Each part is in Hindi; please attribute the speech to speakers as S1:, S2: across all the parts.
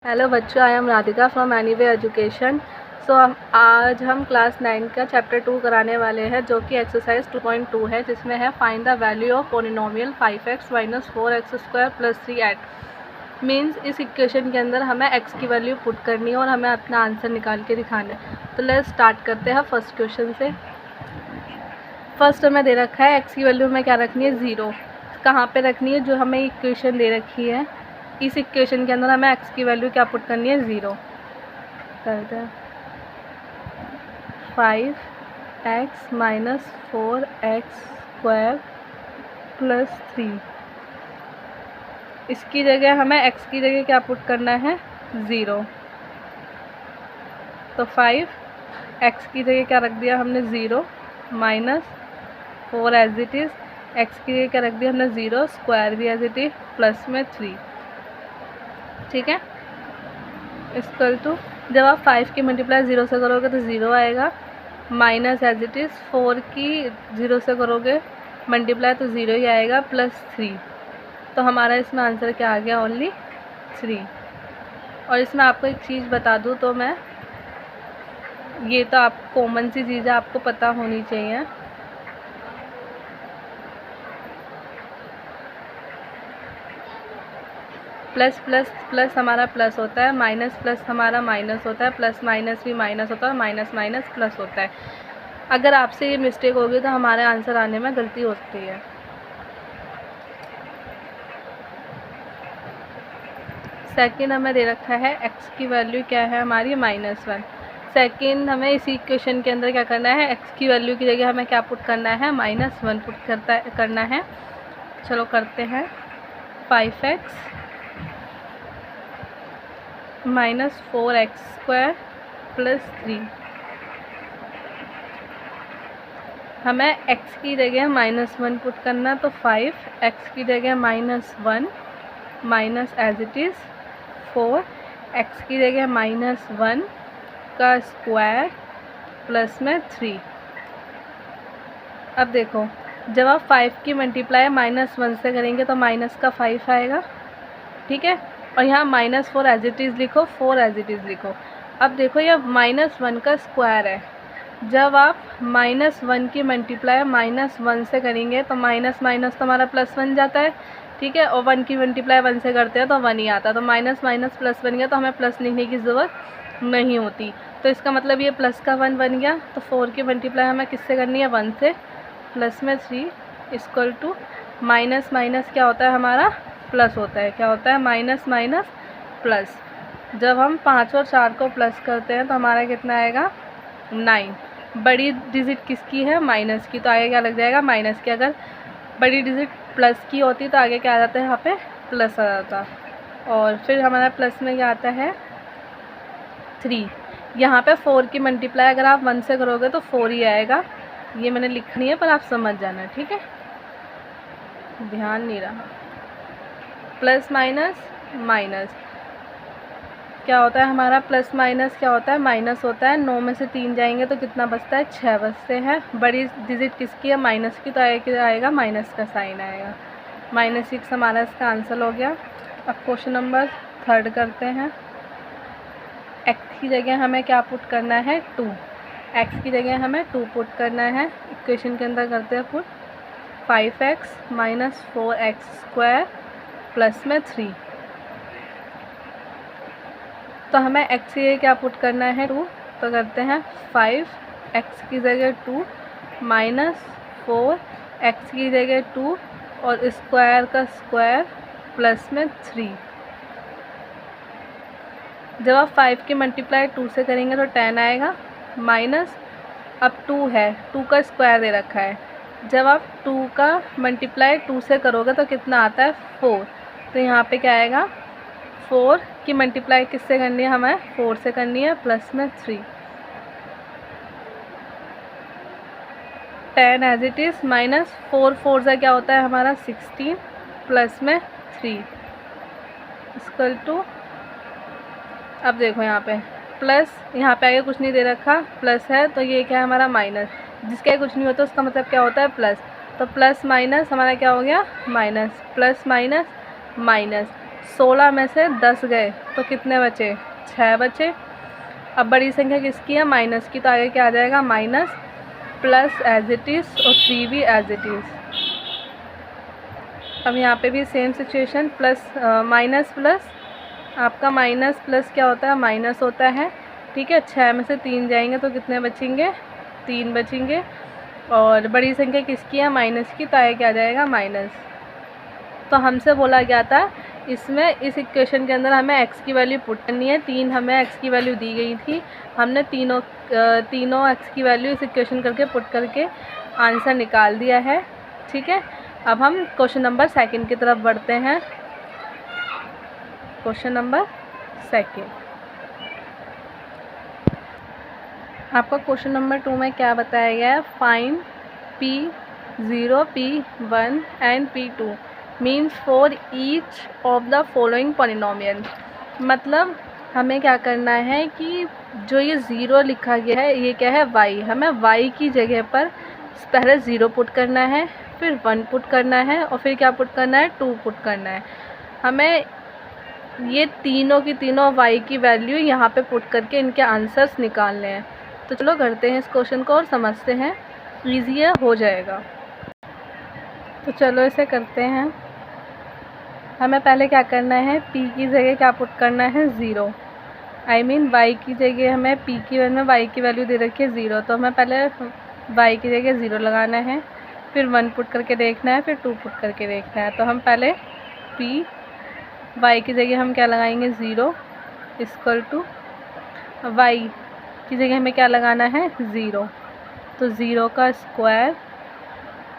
S1: हेलो बच्चों, I am Radhika from anyway education. आज हम क्लास 9 का चैप्टर 2 कराने वाले हैं, जो कि एक्सरसाइज 2.2 है, जिसमें है find the value of polynomial 5x - 4x² + 3 means इस इक्वेशन के अंदर हमें x की वैल्यू पुट करनी है और हमें अपना आंसर निकाल के दिखाना है। तो लेट्स स्टार्ट करते हैं फर्स्ट क्वेश्चन से। फर्स्ट हमें दे रखा है x की वैल्यू हमें क्या रखनी है, 0। कहाँ पे रखनी है, जो हमें इक्वेशन दे रखी है, इस इक्वेशन के अंदर हमें x की वैल्यू क्या पुट करनी है, 0। करते हैं 5x - 4x² + 3। इसकी जगह हमें x की जगह क्या पुट करना है, 0। तो 5x की जगह क्या रख दिया हमने, 0 - 4 एज इट इज़, x की जगह क्या रख दिया हमने, 0, स्क्वायर भी एज इट इज, प्लस में 3। ठीक है, इक्वल टू, जब आप 5 की मल्टीप्लाई 0 से करोगे तो 0 आएगा, माइनस एज इट इज़ 4 की 0 से करोगे मल्टीप्लाई तो 0 ही आएगा, प्लस 3। तो हमारा इसमें आंसर क्या आ गया, ओनली 3। और इसमें आपको एक चीज़ बता दूँ तो मैं, ये तो आप कॉमन सी चीज़ है, आपको पता होनी चाहिए। प्लस प्लस प्लस हमारा प्लस होता है, माइनस प्लस हमारा माइनस होता है, प्लस माइनस भी माइनस होता है, और माइनस माइनस प्लस होता है। अगर आपसे ये मिस्टेक होगी तो हमारे आंसर आने में गलती होती है। सेकंड हमें दे रखा है x की वैल्यू क्या है हमारी, -1। सेकंड हमें इसी इक्वेशन के अंदर क्या करना है, x की वैल्यू की जगह हमें क्या पुट करना है, -1 पुट करना है। चलो करते हैं 5x - 4x² + 3। हमें x की जगह -1 पुट करना, तो 5x की जगह -1 minus as it is 4, x की जगह -1 का स्क्वायर प्लस में 3। अब देखो, जब आप 5 की मल्टीप्लाई -1 से करेंगे तो माइनस का 5 आएगा, ठीक है। और यहाँ -4 एज इट इज़ लिखो, 4 एज इट इज़ लिखो। अब देखो, यह -1 का स्क्वायर है। जब आप -1 की मल्टीप्लाई -1 से करेंगे तो माइनस माइनस तो हमारा प्लस बन जाता है, ठीक है। और 1 की मल्टीप्लाई 1 से करते हैं तो 1 ही आता है, तो माइनस माइनस प्लस बन गया, तो हमें प्लस लिखने की ज़रूरत नहीं होती। तो इसका मतलब ये प्लस का 1 बन गया। तो 4 की मल्टीप्लाई हमें किससे करनी है, 1 से, प्लस में 3 इक्वल टू, माइनस माइनस क्या होता है हमारा, प्लस होता है। क्या होता है, माइनस माइनस प्लस। जब हम 5 और 4 को प्लस करते हैं तो हमारा कितना आएगा, 9। बड़ी डिजिट किसकी है, माइनस की, तो आगे क्या लग जाएगा, माइनस की। अगर बड़ी डिजिट प्लस की होती तो आगे क्या आ जाता है, यहाँ पे प्लस आ जाता। और फिर हमारा प्लस में क्या आता है, 3। यहाँ पे 4 की मल्टीप्लाई अगर आप 1 से करोगे तो 4 ही आएगा। ये मैंने लिखनी है पर आप समझ जाना, ठीक है, ध्यान नहीं रहा। प्लस माइनस माइनस क्या होता है हमारा, प्लस माइनस क्या होता है, माइनस होता है। 9 में से 3 जाएंगे तो कितना बचता है, 6 बचते हैं। बड़ी डिजिट किसकी है, माइनस की, तो आएगा माइनस का साइन आएगा। -6 हमारा इसका आंसर हो गया। अब क्वेश्चन नंबर 3 करते हैं। x की जगह हमें क्या पुट करना है, 2। x की जगह हमें 2 पुट करना है। इक्वेशन के अंदर करते हैं पुट, 5x - 4x² प्लस में 3। तो हमें x की जगह क्या पुट करना है, 2। तो करते हैं 5x की जगह 2 - 4x की जगह 2 और स्क्वायर का स्क्वायर प्लस में 3। जब आप 5 की मल्टीप्लाई 2 से करेंगे तो 10 आएगा, माइनस, अब 2 है, 2 का स्क्वायर दे रखा है। जब आप 2 का मल्टीप्लाई 2 से करोगे तो कितना आता है, 4। तो यहाँ पे क्या आएगा, 4 की मल्टीप्लाई किससे करनी है, हमें 4 से करनी है, प्लस में 3। 10 एज इट इज़, माइनस 4 4 से क्या होता है हमारा, 16 प्लस में 3 इक्वल टू, अब देखो यहाँ पे प्लस, यहाँ पे आगे कुछ नहीं दे रखा, प्लस है तो ये क्या है हमारा माइनस। जिसके कुछ नहीं होता उसका मतलब क्या होता है, प्लस। तो प्लस माइनस हमारा क्या हो गया, माइनस, प्लस माइनस माइनस। 16 में से 10 गए तो कितने बचे? 6 बचे। अब बड़ी संख्या किसकी है? माइनस की, तो आगे क्या आ जाएगा? Minus, plus as it is और 3 भी एज इट इज़। अब यहाँ पे भी same situation, plus minus plus, आपका माइनस प्लस क्या होता है? माइनस होता है, ठीक है। 6 में से 3 जाएंगे तो कितने बचेंगे? 3 बचेंगे। और बड़ी संख्या किसकी है? माइनस की, तो आगे क्या आ जाएगा? माइनस। तो हमसे बोला गया था इसमें, इस इक्वेशन के अंदर हमें x की वैल्यू पुट करनी है। 3 हमें x की वैल्यू दी गई थी, हमने तीनों x की वैल्यू इस इक्वेशन करके पुट करके आंसर निकाल दिया है, ठीक है। अब हम क्वेश्चन नंबर 2 की तरफ बढ़ते हैं। क्वेश्चन नंबर 2, आपका क्वेश्चन नंबर 2 में क्या बताया गया है? Find P0, P1 and P2 means for each of the following polynomial. मतलब हमें क्या करना है कि जो ये 0 लिखा गया है ये क्या है? y। हमें y की जगह पर पहले 0 पुट करना है, फिर 1 पुट करना है और फिर क्या पुट करना है? 2 पुट करना है। हमें ये तीनों की तीनों y की वैल्यू यहाँ पे पुट करके इनके आंसर्स निकालने हैं। तो चलो करते हैं इस क्वेश्चन को और समझते हैं, ईजी हो जाएगा। तो चलो इसे करते हैं। हमें पहले क्या करना है? p की जगह क्या पुट करना है? 0। I मीन y की जगह हमें p की वैल्यू में y की वैल्यू दे रखी है 0, तो हमें पहले y की जगह 0 लगाना है, फिर 1 पुट करके देखना है, फिर 2 पुट करके देखना है। तो हम पहले y की जगह हम क्या लगाएंगे? 0 इक्वल टू y की जगह हमें क्या लगाना है? 0। तो 0 का स्क्वायर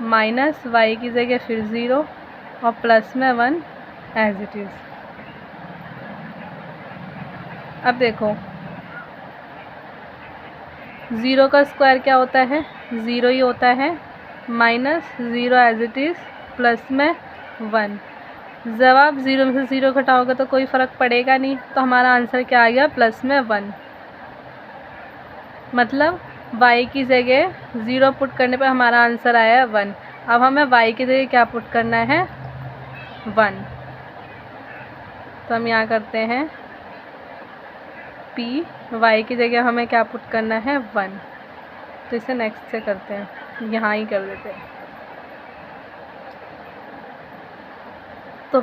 S1: माइनस y की जगह फिर 0 और प्लस में 1 एज इट इज़। अब देखो 0 का स्क्वायर क्या होता है? 0 ही होता है, minus 0 as it is, plus में 1। जब आप 0 में से 0 घटाओगे तो कोई फ़र्क पड़ेगा नहीं, तो हमारा आंसर क्या आ गया? प्लस में 1। मतलब y की जगह 0 पुट करने पर हमारा आंसर आया 1। अब हमें y की जगह क्या पुट करना है? 1। तो हम यहाँ करते हैं y की जगह हमें क्या पुट करना है? 1। तो इसे नेक्स्ट से करते हैं, यहाँ ही कर देते हैं। तो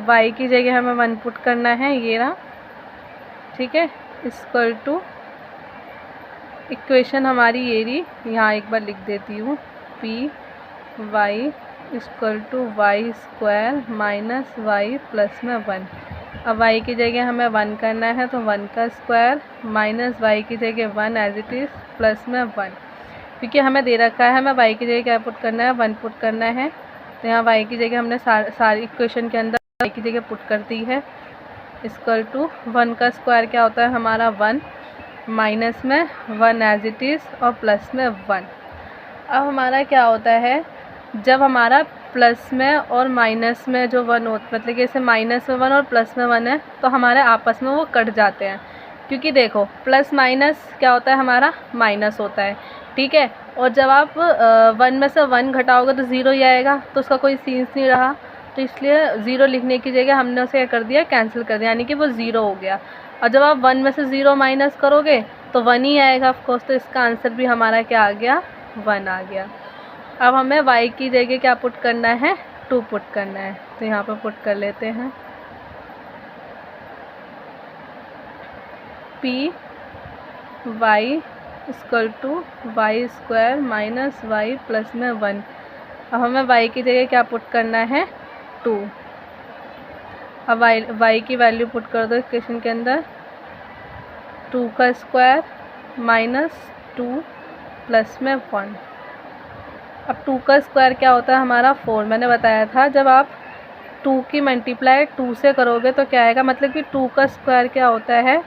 S1: y की जगह हमें 1 पुट करना है, ये रहा, ठीक है। इक्वल टू इक्वेशन हमारी ये रही, यहाँ एक बार लिख देती हूँ, y equal to y square minus y plus में 1। अब y की जगह हमें 1 करना है, तो 1 का स्क्वायर माइनस y की जगह 1 एज इट इज़, प्लस में 1। क्योंकि हमें दे रखा है हमें y की जगह क्या पुट करना है? 1 पुट करना है। तो यहाँ y की जगह हमने सारी इक्वेशन के अंदर y की जगह पुट कर दी है। इक्वल टू 1 का स्क्वायर क्या होता है हमारा? 1 माइनस में 1 एज इट इज़ और प्लस में 1। अब हमारा क्या होता है? जब हमारा प्लस में और माइनस में जो 1 होता, मतलब कि इसे माइनस में 1 और प्लस में 1 है, तो हमारे आपस में वो कट जाते हैं। क्योंकि देखो प्लस माइनस क्या होता है हमारा? माइनस होता है, ठीक है। और जब आप 1 में से 1 घटाओगे तो 0 ही आएगा, तो उसका कोई सीन्स नहीं रहा। तो इसलिए 0 लिखने की जगह हमने उसे क्या कर दिया? कैंसिल कर दिया, यानी कि वो 0 हो गया। और जब आप 1 में से 0 माइनस करोगे तो 1 ही आएगा ऑफकोर्स, तो इसका आंसर भी हमारा क्या आ गया? 1 आ गया। अब हमें y की जगह क्या पुट करना है? 2 पुट करना है। तो यहाँ पर पुट कर लेते हैं y equal to y square minus y plus में 1। अब हमें y की जगह क्या पुट करना है? 2। अब y की वैल्यू पुट कर दो इक्वेशन के अंदर, 2 का स्क्वायर माइनस 2 प्लस में 1। अब 2 का स्क्वायर क्या होता है हमारा? 4। मैंने बताया था जब आप 2 की मल्टीप्लाई 2 से करोगे तो क्या आएगा? मतलब कि 2 का स्क्वायर क्या होता है?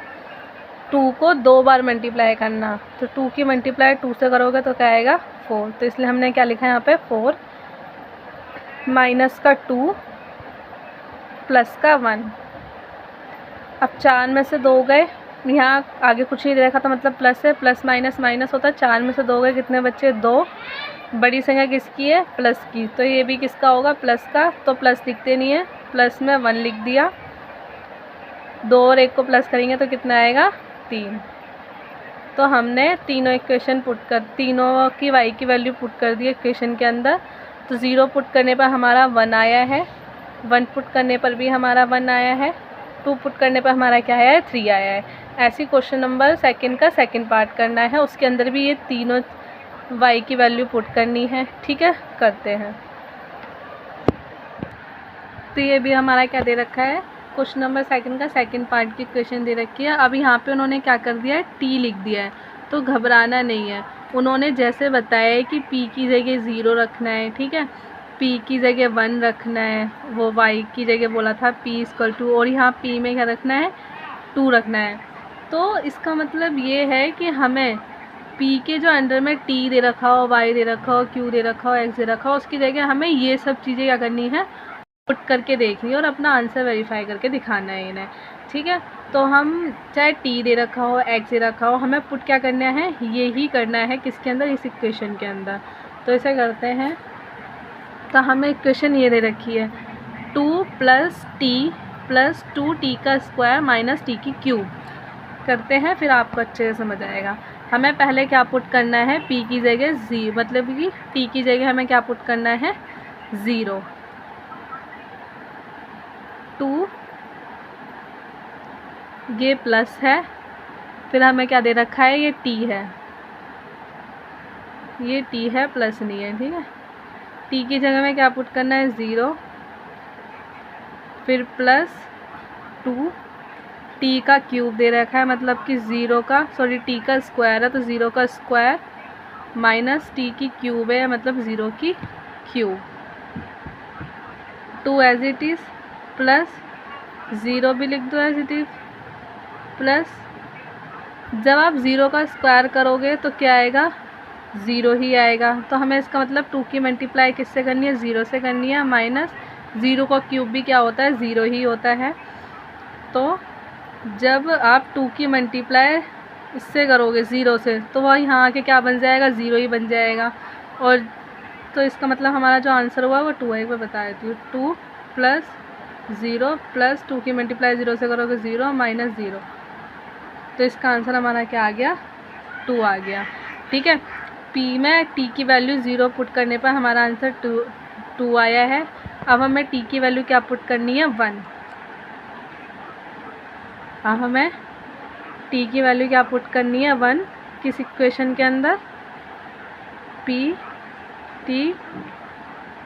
S1: 2 को 2 बार मल्टीप्लाई करना। तो 2 की मल्टीप्लाई 2 से करोगे तो क्या आएगा? 4। तो इसलिए हमने क्या लिखा है यहाँ पे? 4 माइनस का 2 प्लस का 1। अब 4 में से 2 गए, यहाँ आगे कुछ नहीं दे रखा था, मतलब प्लस है, प्लस माइनस माइनस होता है। 4 में से 2 गए, कितने बच्चे? 2। बड़ी संख्या किसकी है? प्लस की, तो ये भी किसका होगा? प्लस का। तो प्लस लिखते नहीं है, प्लस में 1 लिख दिया, 2 और 1 को प्लस करेंगे तो कितना आएगा 3। तो हमने तीनों की y की वैल्यू पुट कर दी इक्वेशन के अंदर। तो 0 पुट करने पर हमारा 1 आया है, 1 पुट करने पर भी हमारा 1 आया है, 2 पुट करने पर हमारा क्या आया है 3 आया है। ऐसे क्वेश्चन नंबर सेकंड का सेकंड पार्ट करना है, उसके अंदर भी ये तीनों y की वैल्यू पुट करनी है। ठीक है, करते हैं। तो ये भी हमारा क्या दे रखा है, क्वेश्चन नंबर सेकंड का सेकंड पार्ट की क्वेश्चन दे रखी है। अब यहाँ पे उन्होंने क्या कर दिया है, t लिख दिया है, तो घबराना नहीं है। उन्होंने जैसे बताया है कि p की जगह 0 रखना है, ठीक है, p की जगह 1 रखना है, वो y की जगह बोला था p = 2, और यहाँ p में क्या रखना है 2 रखना है। तो इसका मतलब ये है कि हमें p के जो अंडर में t दे रखा हो, y दे रखा हो, q दे रखा हो, x दे रखा हो, उसकी जगह हमें ये सब चीज़ें क्या करनी है, पुट करके देखनी है और अपना आंसर वेरीफाई करके दिखाना है इन्हें। ठीक है, तो हम चाहे t दे रखा हो, x दे रखा हो, हमें पुट क्या करना है, ये ही करना है किसके अंदर, इस इक्वेशन के अंदर। तो इसे करते हैं। तो हमें इक्वेशन ये दे रखी है 2 + t + 2t² - t की क्यूब। करते हैं, फिर आपको अच्छे से समझ आएगा। हमें पहले क्या पुट करना है, p की जगह मतलब कि t की जगह हमें क्या पुट करना है 0, 2 ये प्लस है, फिर हमें क्या दे रखा है, ये t है, ये t है, प्लस नहीं है। ठीक है, t की जगह में क्या पुट करना है 0, फिर +2, t का क्यूब दे रखा है, मतलब कि t का स्क्वायर है, तो 0 का स्क्वायर माइनस t की क्यूब है, मतलब 0 की cube. 2 as it is, plus 0 भी लिख दो एज इट इज़, प्लस जब आप 0 का स्क्वायर करोगे तो क्या आएगा, 0 ही आएगा। तो हमें इसका मतलब 2 की मल्टीप्लाई किससे करनी है, 0 से करनी है, माइनस 0 का क्यूब भी क्या होता है, 0 ही होता है। तो जब आप 2 की मल्टीप्लाई इससे करोगे 0 से, तो वह यहाँ आके क्या बन जाएगा, 0 ही बन जाएगा। और तो इसका मतलब हमारा जो आंसर हुआ वो 2 है। एक बार बता देती हूँ, 2 + 0 + 2 की मल्टीप्लाई 0 से करोगे 0 माइनस 0, तो इसका आंसर हमारा क्या आ गया, 2 आ गया। ठीक है, p में t की वैल्यू 0 पुट करने पर हमारा आंसर 2 आया है। अब हमें t की वैल्यू क्या पुट करनी है, 1। अब हमें t की वैल्यू क्या पुट करनी है, 1, किस इक्वेशन के अंदर, p t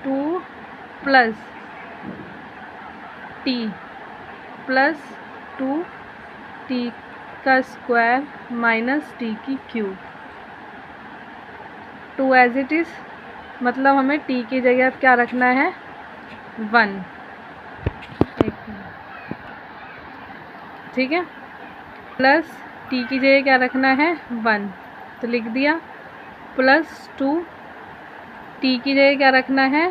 S1: 2 + t + 2t का स्क्वायर माइनस t की क्यूब। 2 एज इट इज़, मतलब हमें t की जगह अब क्या रखना है 1। ठीक है, प्लस t की जगह क्या रखना है 1, तो लिख दिया, +2 t की जगह क्या रखना है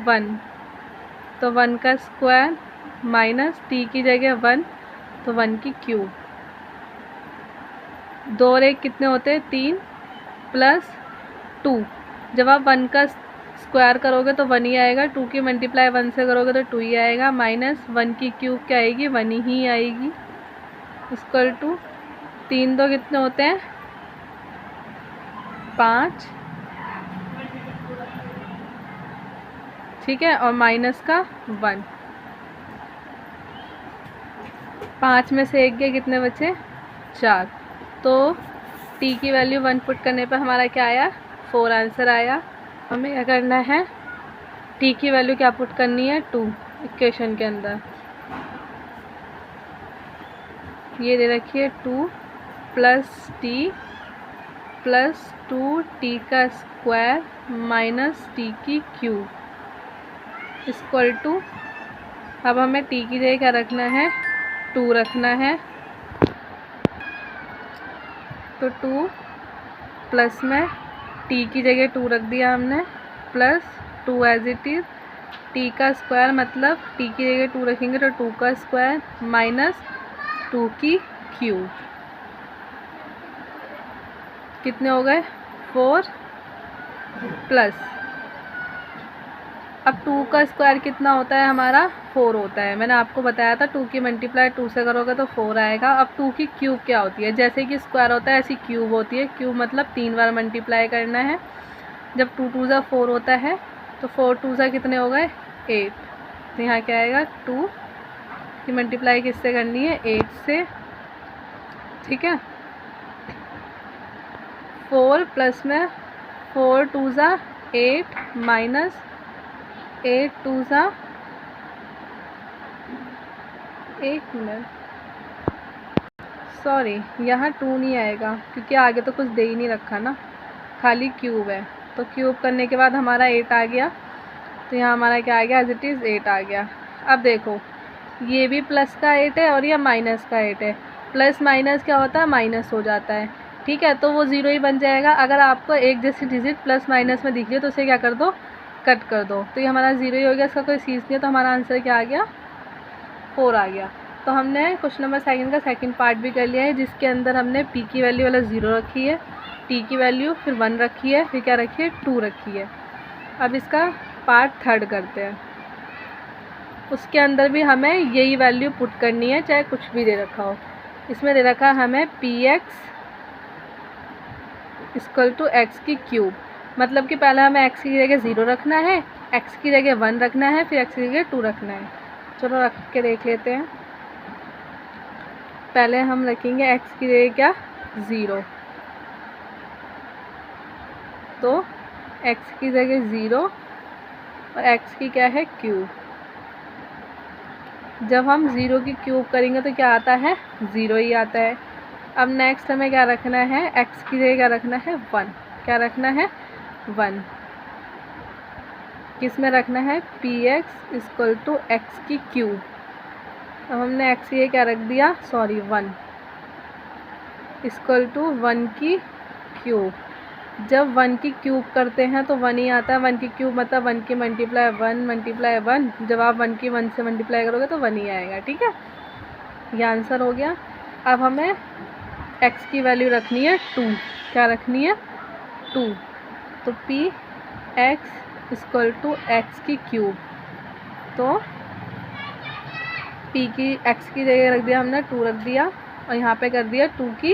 S1: 1, तो 1 का स्क्वायर माइनस t की जगह 1, तो 1 की क्यूब। 2 और 1 कितने होते हैं, 3, प्लस 2, जब आप 1 का स्क्वायर करोगे तो 1 ही आएगा, 2 की मल्टीप्लाई 1 से करोगे तो 2 ही आएगा, माइनस 1 की क्यूब क्या आएगी, 1 ही आएगी, = 3 2 कितने होते हैं 5, ठीक है, और माइनस का 1, 5 में से 1 गए, कितने बचे 4। तो t की वैल्यू 1 पुट करने पर हमारा क्या आया, 4 आंसर आया। हमें क्या करना है, t की वैल्यू क्या पुट करनी है 2 इक्वेशन के अंदर, ये दे रखी है 2 + t + 2t का स्क्वायर माइनस t की क्यूब = अब हमें t की जगह क्या रखना है 2 रखना है, तो 2 प्लस में t की जगह 2 रख दिया हमने, plus 2 as it is, t का स्क्वायर मतलब t की जगह 2 रखेंगे तो 2 का स्क्वायर माइनस 2 की क्यूब, कितने हो गए 4, प्लस अब 2 का स्क्वायर कितना होता है हमारा 4 होता है। मैंने आपको बताया था 2 की मल्टीप्लाई 2 से करोगे तो 4 आएगा। अब 2 की क्यूब क्या होती है, जैसे कि स्क्वायर होता है ऐसी क्यूब होती है। क्यूब मतलब 3 बार मल्टीप्लाई करना है। जब 2 2 ज़ा 4 होता है तो 4 2 ज़ा कितने हो गए 8। तो यहाँ क्या आएगा 2 की मल्टीप्लाई किससे करनी है 8 से, ठीक है। 4 प्लस में 4 2 ज़ा 8 माइनस 8 2 ज़ा, एक मिनट सॉरी यहाँ 2 नहीं आएगा क्योंकि आगे तो कुछ दे ही नहीं रखा ना, खाली क्यूब है। तो क्यूब करने के बाद हमारा 8 आ गया। तो यहाँ हमारा क्या आ गया एज इट इज़ 8 आ गया। अब देखो ये भी प्लस का 8 है और ये माइनस का 8 है। प्लस माइनस क्या होता है माइनस हो जाता है, ठीक है। तो वो 0 ही बन जाएगा। अगर आपको एक जैसी डिजिट प्लस माइनस में दिख रही है तो उसे क्या कर दो कट कर दो। तो ये हमारा 0 ही हो गया, इसका कोई चीज़ नहीं है। तो हमारा आंसर क्या आ गया 4 आ गया। तो हमने क्वेश्चन नंबर 2 का सेकंड पार्ट भी कर लिया है, जिसके अंदर हमने पी की वैल्यू वाला 0 रखी है, टी की वैल्यू फिर 1 रखी है, फिर क्या रखी है 2 रखी है। अब इसका पार्ट थर्ड करते हैं। उसके अंदर भी हमें यही वैल्यू पुट करनी है चाहे कुछ भी दे रखा हो। इसमें दे रखा है हमें p x equal to x की क्यूब, मतलब कि पहले हमें एक्स की जगह 0 रखना है, एक्स की जगह 1 रखना है, फिर एक्स की जगह 2 रखना है। चलो रख के देख लेते हैं। पहले हम रखेंगे एक्स की जगह क्या 0, तो एक्स की जगह 0 और एक्स की क्या है क्यूब। जब हम 0 की क्यूब करेंगे तो क्या आता है 0 ही आता है। अब नेक्स्ट हमें क्या रखना है एक्स की जगह क्या रखना है 1, क्या रखना है 1, किस में रखना है p x equal to x की क्यूब। अब हमने एक्स की क्या रख दिया 1 इक्वल टू 1 की क्यूब। जब 1 की क्यूब करते हैं तो 1 ही आता है। 1 की क्यूब मतलब 1 की मल्टीप्लाई 1 मल्टीप्लाई 1। जब आप 1 की 1 से मल्टीप्लाई करोगे तो 1 ही आएगा, ठीक है। ये आंसर हो गया। अब हमें x की वैल्यू रखनी है 2, क्या रखनी है 2। तो p x equal to x की क्यूब, तो p की x की जगह रख दिया हमने 2 रख दिया और यहाँ पे कर दिया 2 की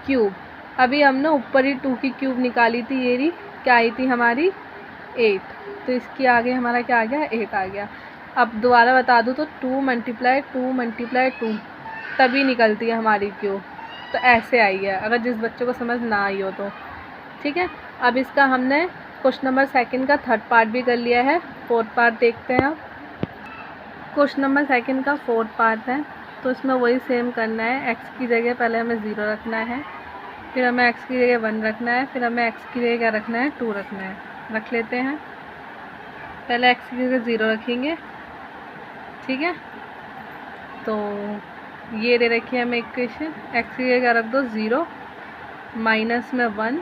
S1: क्यूब। अभी हमने ऊपर ही 2 की क्यूब निकाली थी, ये रही क्या आई थी हमारी 8। तो इसकी आगे हमारा क्या आ गया 8 आ गया। अब दोबारा बता दूँ तो 2 मल्टीप्लाई 2 तभी निकलती है हमारी क्यूब। तो ऐसे आई है अगर जिस बच्चे को समझ ना आई हो तो, ठीक है। अब इसका हमने क्वेश्चन नंबर 2 का थर्ड पार्ट भी कर लिया है। फोर्थ पार्ट देखते हैं। अब क्वेश्चन नंबर 2 का फोर्थ पार्ट है, तो इसमें वही सेम करना है। एक्स की जगह पहले हमें 0 रखना है, फिर हमें एक्स की जगह 1 रखना है, फिर हमें एक्स की जगह क्या रखना है 2 रखना है। रख लेते हैं। पहले एक्स की जगह 0 रखेंगे, ठीक है। तो ये दे रखी है हमें इक्वेशन, एक्स की जगह रख दो 0 माइनस में 1,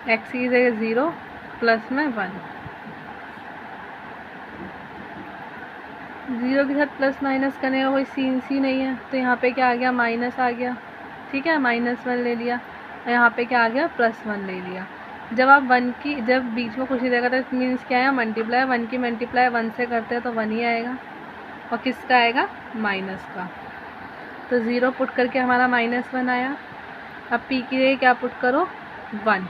S1: एक्स की जगह 0 प्लस में 1। 0 के साथ प्लस माइनस करने का कोई सीन सी नहीं है, तो यहाँ पे क्या आ गया माइनस आ गया, ठीक है। -1 ले लिया और यहाँ पे क्या आ गया +1 ले लिया। जब आप 1 की जब बीच में कुछ नहीं देगा तो मीन्स क्या है मल्टीप्लाई 1 की मल्टीप्लाई 1 से करते हैं तो 1 ही आएगा और किसका आएगा माइनस का। तो 0 पुट करके हमारा -1 आया। अब p की जगह क्या पुट करो 1,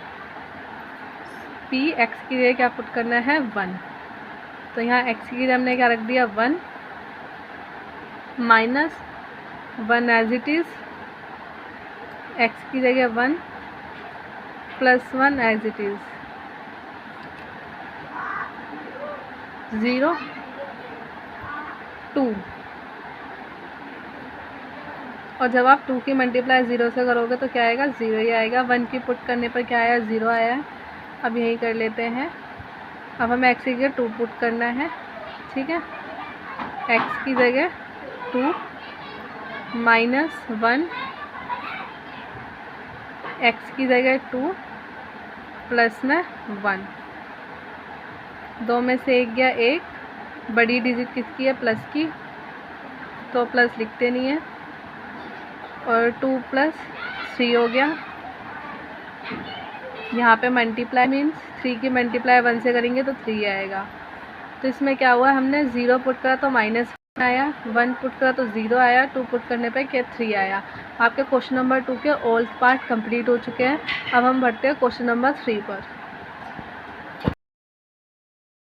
S1: p x की जगह क्या पुट करना है 1। तो यहाँ x की जगह हमने क्या रख दिया 1 -1 एज इट इज़, x की जगह 1 +1 एज इट इज़, 0 2। और जब आप 2 की मल्टीप्लाई 0 से करोगे तो क्या आएगा 0 ही आएगा। 1 की पुट करने पर क्या आया 0 आया है। अब यही कर लेते हैं। अब हमें x की जगह 2 पुट करना है, ठीक है। x की जगह 2 -1, x की जगह 2 प्लस में 1। 2 में से 1 गया 1, बड़ी डिजिट किसकी है प्लस की, तो प्लस लिखते नहीं है। और 2 + 3 हो गया। यहाँ पे मल्टीप्लाई मीन्स 3 की मल्टीप्लाई 1 से करेंगे तो 3 आएगा। तो इसमें क्या हुआ, हमने 0 पुट करा तो माइनस आया, 1 पुट करा तो 0 आया, 2 पुट करने पे क्या 3 आया। आपके क्वेश्चन नंबर 2 के ऑल पार्ट कंप्लीट हो चुके हैं। अब हम बढ़ते हैं क्वेश्चन नंबर 3 पर।